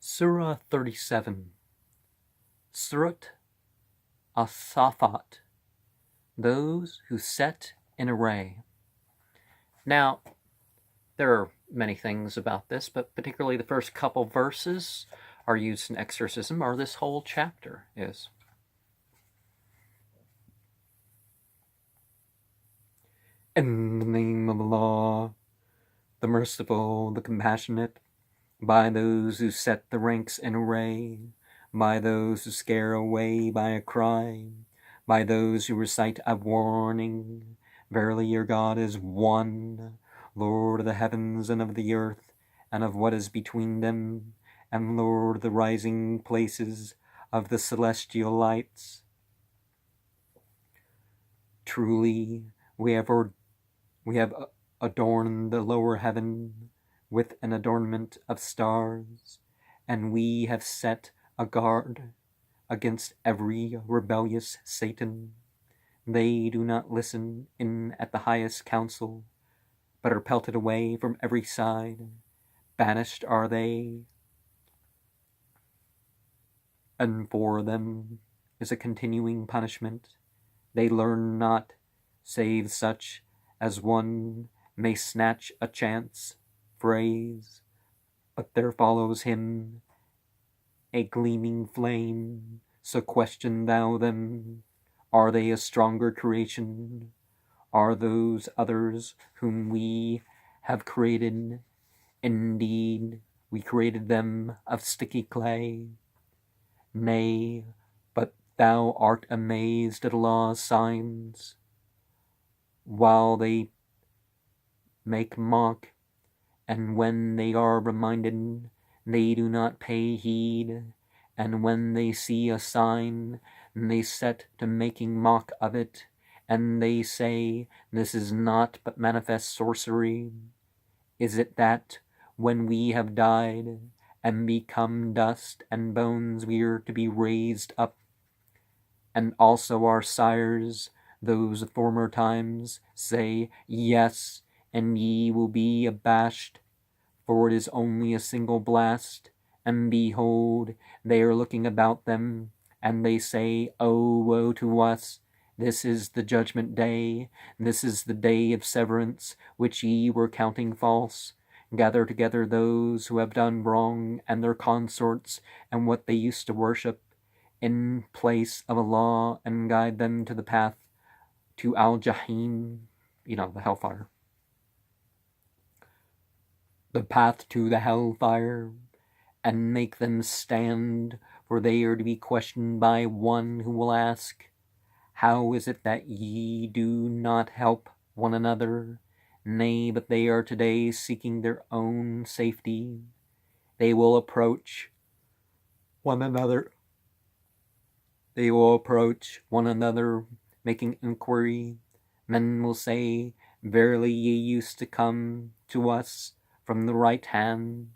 Surah 37. Surat Saffat, those who set in array. Now, there are many things about this, but particularly the first couple verses are used in exorcism, or this whole chapter is. In the name of Allah, the merciful, the compassionate, by those who set the ranks in array, by those who scare away by a cry, by those who recite a warning. Verily your God is one, Lord of the heavens and of the earth, and of what is between them, and Lord of the rising places of the celestial lights. Truly, we have adorned the lower heaven with an adornment of stars, and we have set a guard against every rebellious Satan. They do not listen in at the highest council, but are pelted away from every side. Banished are they, and for them is a continuing punishment. They learn not, save such as one may snatch a chance phrase, but there follows him a gleaming flame. So question thou them, are they a stronger creation? Are those others whom we have created? Indeed, we created them of sticky clay. Nay, but thou art amazed at Allah's signs, while they make mock, and when they are reminded, they do not pay heed, and when they see a sign, they set to making mock of it, and they say, this is naught but manifest sorcery. Is it that, when we have died, and become dust and bones, we are to be raised up, and also our sires, those of former times, say, yes, and ye will be abashed, for it is only a single blast, and behold, they are looking about them, and they say, oh, woe to us, this is the judgment day, this is the day of severance, which ye were counting false. Gather together those who have done wrong, and their consorts, and what they used to worship, in place of Allah, and guide them to the path to Al-Jahim, the hellfire. The path to the hellfire, and make them stand, for they are to be questioned by one who will ask, how is it that ye do not help one another? Nay, but they are today seeking their own safety. They will approach one another. They will approach one another, making inquiry. Men will say, verily ye used to come to us from the right hand.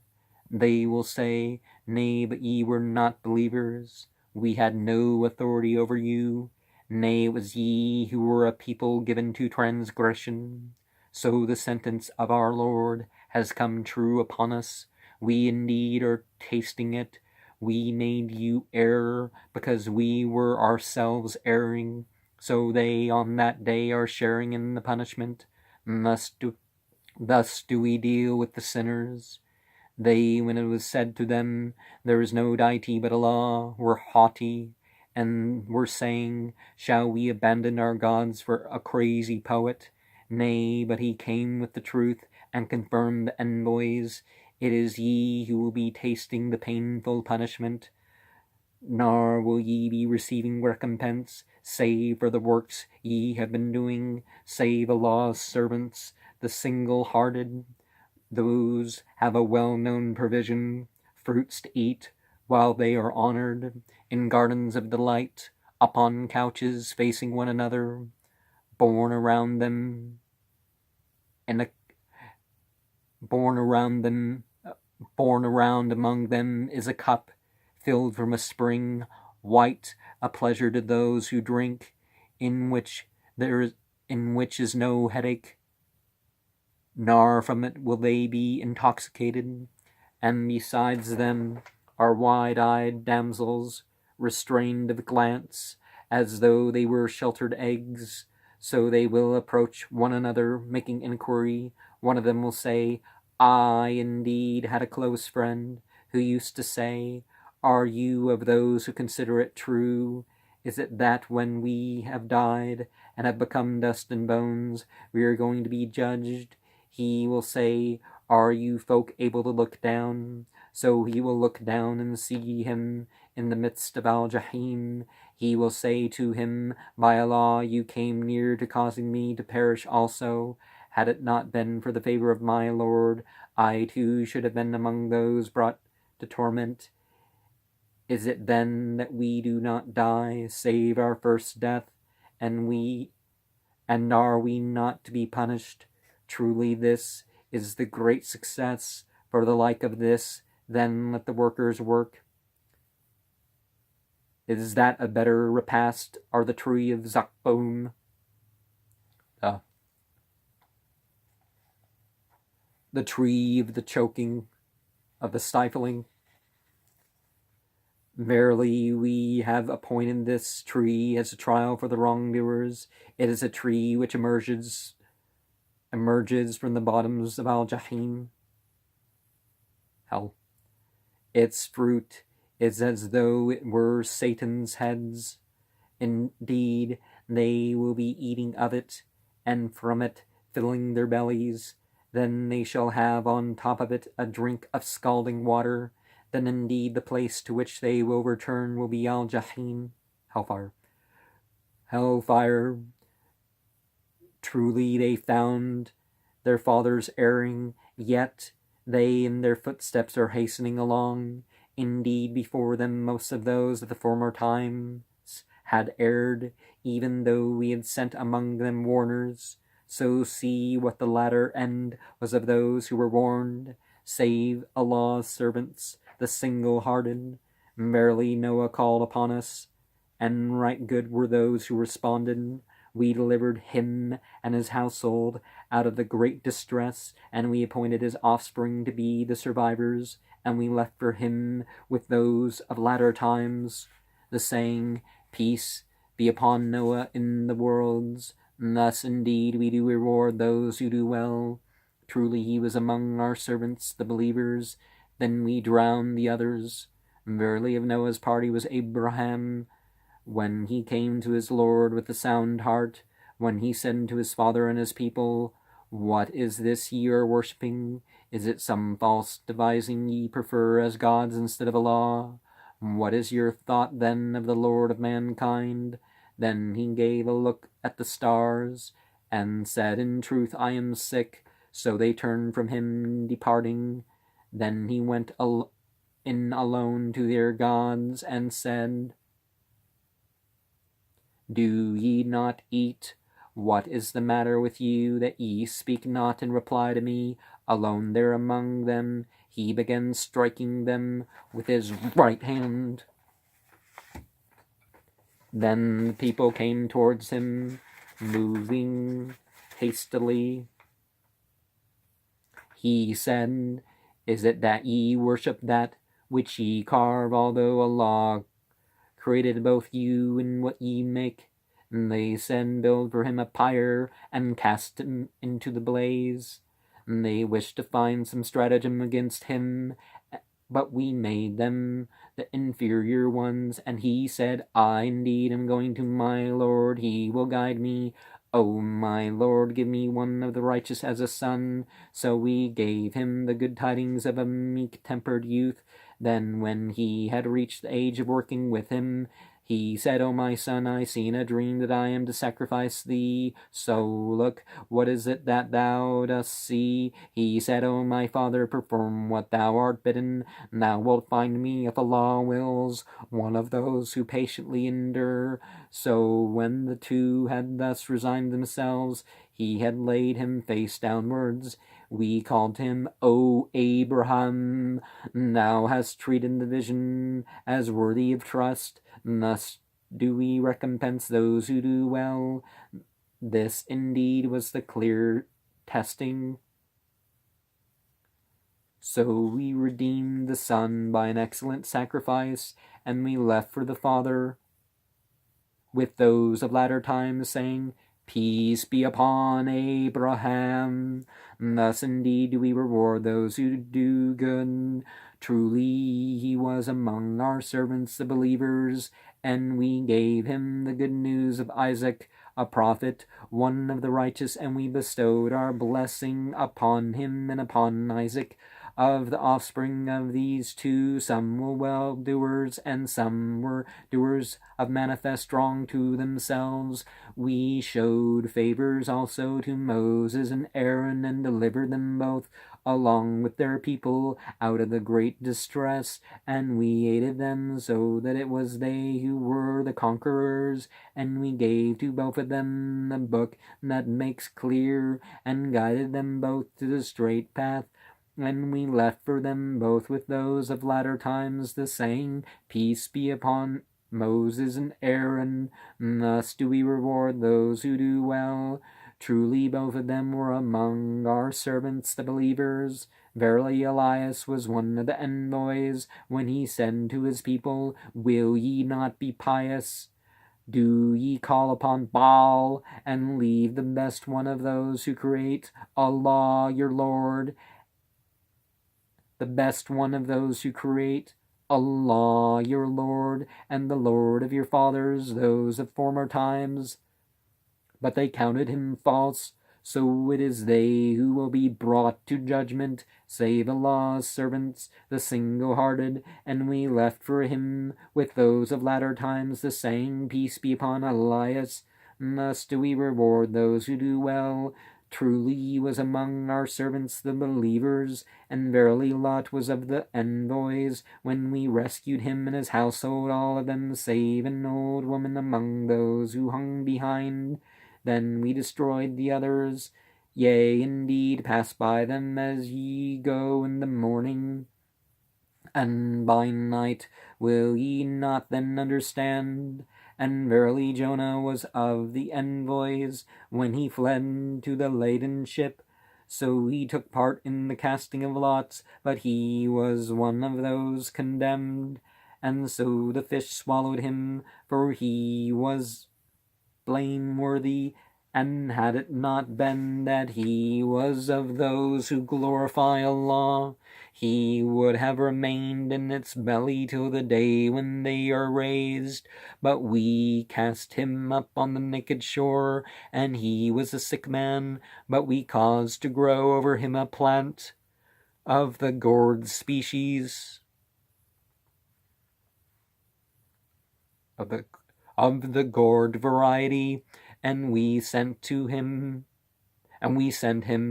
They will say, nay, but ye were not believers. We had no authority over you. Nay, it was ye who were a people given to transgression. So the sentence of our Lord has come true upon us. We indeed are tasting it. We made you err because we were ourselves erring. So they on that day are sharing in the punishment. Thus do we deal with the sinners. They, when it was said to them, there is no deity but Allah, were haughty, and were saying, shall we abandon our gods for a crazy poet? Nay, but he came with the truth, and confirmed the envoys. It is ye who will be tasting the painful punishment, nor will ye be receiving recompense, save for the works ye have been doing, save Allah's servants, the single-hearted. Those have a well-known provision, fruits to eat, while they are honored, in gardens of delight, upon couches facing one another, born around among them is a cup filled from a spring, white, a pleasure to those who drink, in which is no headache, nor from it will they be intoxicated. And besides them our wide-eyed damsels, restrained of glance, as though they were sheltered eggs. So they will approach one another, making inquiry. One of them will say, I indeed had a close friend who used to say, are you of those who consider it true? Is it that when we have died and have become dust and bones, we are going to be judged? He will say, are you folk able to look down? So he will look down and see him in the midst of Al-Jahim. He will say to him, by Allah, you came near to causing me to perish also. Had it not been for the favor of my Lord, I too should have been among those brought to torment. Is it then that we do not die, save our first death, and are we not to be punished? Truly this is the great success. For the like of this, then let the workers work. Is that a better repast? Are the tree of Zakboom, the tree of the choking, of the stifling? Verily, we have appointed this tree as a trial for the wrongdoers. It is a tree which emerges from the bottoms of Al-Jahim, hell. Its fruit is as though it were Satan's heads. Indeed, they will be eating of it, and from it filling their bellies. Then they shall have on top of it a drink of scalding water. Then indeed the place to which they will return will be Al-Jahim, hellfire. Hellfire. Truly they found their fathers erring, yet they in their footsteps are hastening along. Indeed, before them most of those of the former times had erred, even though we had sent among them warners. So see what the latter end was of those who were warned, save Allah's servants, the single-hearted. Verily Noah called upon us, and right good were those who responded. We delivered him and his household out of the great distress, and we appointed his offspring to be the survivors, and we left for him with those of latter times the saying, peace be upon Noah in the worlds. Thus indeed we do reward those who do well. Truly he was among our servants, the believers. Then we drowned the others. Verily of Noah's party was Abraham, when he came to his Lord with a sound heart, when he said to his father and his people, what is this ye are worshipping? Is it some false devising ye prefer as gods instead of Allah? What is your thought then of the Lord of mankind? Then he gave a look at the stars, and said, in truth I am sick. So they turned from him, departing. Then he went in alone to their gods, and said, do ye not eat? What is the matter with you, that ye speak not in reply to me? Alone there among them, he began striking them with his right hand. Then the people came towards him, moving hastily. He said, is it that ye worship that which ye carve, although Allah created both you and what ye make? And they said, build for him a pyre, and cast him into the blaze. And they wished to find some stratagem against him, but we made them the inferior ones. And he said, I indeed am going to my Lord, he will guide me. O my Lord, give me one of the righteous as a son. So we gave him the good tidings of a meek-tempered youth. Then when he had reached the age of working with him, he said, O my son, I see in a dream that I am to sacrifice thee. So look, what is it that thou dost see? He said, O my father, perform what thou art bidden. Thou wilt find me, if Allah wills, one of those who patiently endure. So when the two had thus resigned themselves, he had laid him face downwards. We called him, O Abraham, thou hast treated the vision as worthy of trust. Thus do we recompense those who do well. This indeed was the clear testing. So we redeemed the Son by an excellent sacrifice, and we left for the Father with those of latter times, saying, Peace be upon Abraham. Thus indeed do we reward those who do good. Truly he was among our servants, the believers, and we gave him the good news of Isaac, a prophet, one of the righteous, and we bestowed our blessing upon him and upon Isaac. Of the offspring of these two, some were well-doers, and some were doers of manifest wrong to themselves. We showed favors also to Moses and Aaron, and delivered them both along with their people out of the great distress, and we aided them so that it was they who were the conquerors, and we gave to both of them the book that makes clear, and guided them both to the straight path. And we left for them both with those of latter times the saying, Peace be upon Moses and Aaron. Thus do we reward those who do well. Truly both of them were among our servants, the believers. Verily Elias was one of the envoys, when he said to his people, Will ye not be pious? Do ye call upon Baal, and leave the best one of those who create, Allah your Lord? The best one of those who create, Allah your Lord, and the Lord of your fathers, those of former times. But they counted him false, so it is they who will be brought to judgment, save Allah's servants, the single-hearted, and we left for him with those of latter times the saying, Peace be upon Elias. Thus do we reward those who do well. Truly he was among our servants the believers, and verily Lot was of the envoys, when we rescued him and his household, all of them save an old woman among those who hung behind. Then we destroyed the others. Yea, indeed, pass by them as ye go in the morning, and by night. Will ye not then understand? And verily Jonah was of the envoys, when he fled to the laden ship. So he took part in the casting of lots, but he was one of those condemned. And so the fish swallowed him, for he was blameworthy. And had it not been that he was of those who glorify Allah, he would have remained in its belly till the day when they are raised. But we cast him up on the naked shore, and he was a sick man, but we caused to grow over him a plant of the gourd species, of the gourd variety, and we sent him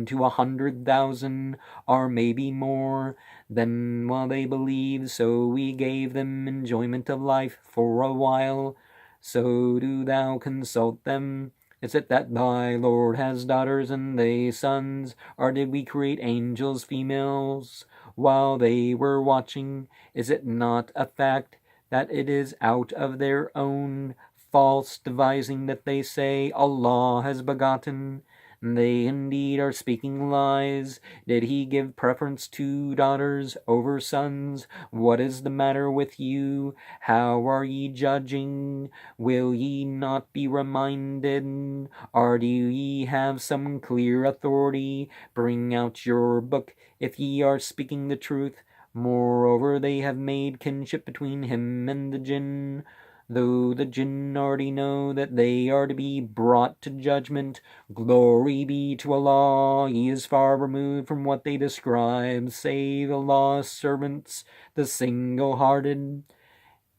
to 100,000, or maybe more. Then while they believed, so we gave them enjoyment of life for a while. So do thou consult them. Is it that thy Lord has daughters and they sons? Or did we create angels females while they were watching? Is it not a fact that it is out of their own false devising that they say, Allah has begotten? They indeed are speaking lies. Did he give preference to daughters over sons? What is the matter with you? How are ye judging? Will ye not be reminded? Or do ye have some clear authority? Bring out your book, if ye are speaking the truth. Moreover, they have made kinship between him and the jinn, though the jinn already know that they are to be brought to judgment. Glory be to Allah, he is far removed from what they describe, save Allah's servants, the single-hearted.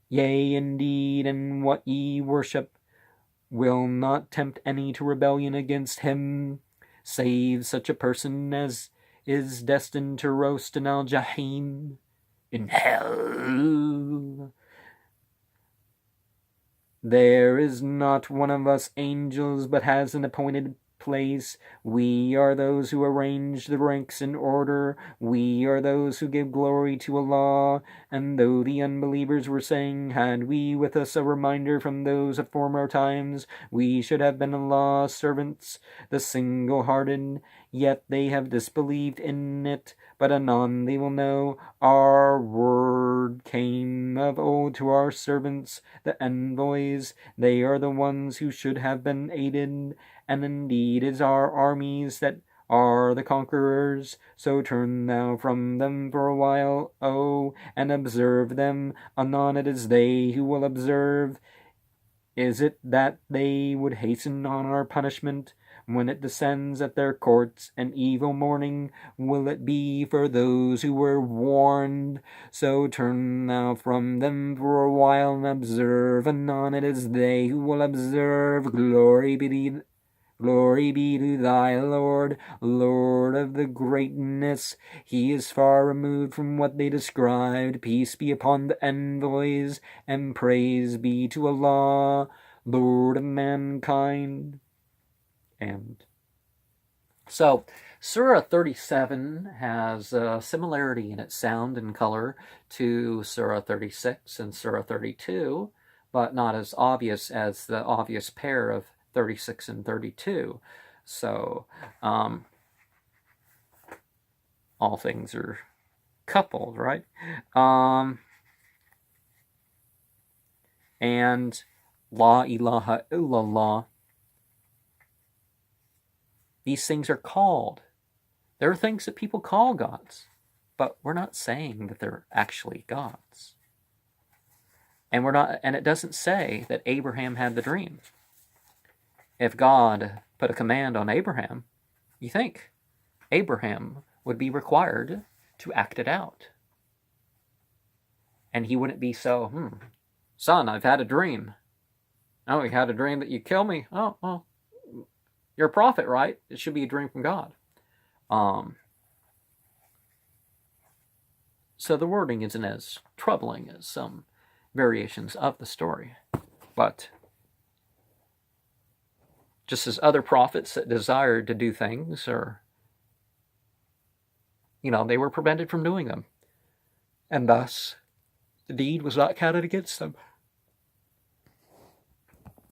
Yea, indeed, and what ye worship will not tempt any to rebellion against him, save such a person as is destined to roast in al-Jahim, in hell. There is not one of us angels but has an appointed place. We are those who arrange the ranks in order. We are those who give glory to Allah. And though the unbelievers were saying, had we with us a reminder from those of former times, we should have been Allah's servants, the single-hearted, yet they have disbelieved in it. But anon they will know our word came of old to our servants, the envoys. They are the ones who should have been aided, and indeed it is our armies that are the conquerors. So turn thou from them for a while, O, and observe them. Anon it is they who will observe. Is it that they would hasten on our punishment when it descends at their courts? An evil morning will it be for those who were warned. So turn thou from them for a while and observe. Anon it is they who will observe. Glory be to thy Lord, Lord of the greatness. He is far removed from what they described. Peace be upon the envoys, and praise be to Allah, Lord of mankind. And so, Surah 37 has a similarity in its sound and color to Surah 36 and Surah 32, but not as obvious as the obvious pair of 36 and 32. So, all things are coupled, right? And La ilaha illallah. These things are called. There are things that people call gods, but we're not saying that they're actually gods. And it doesn't say that Abraham had the dream. If God put a command on Abraham, you think Abraham would be required to act it out. And he wouldn't be so, son, I've had a dream. Oh, you had a dream that you kill me? Oh, you're a prophet, right? It should be a dream from God. So the wording isn't as troubling as some variations of the story. But just as other prophets that desired to do things, or, they were prevented from doing them. And thus, the deed was not counted against them.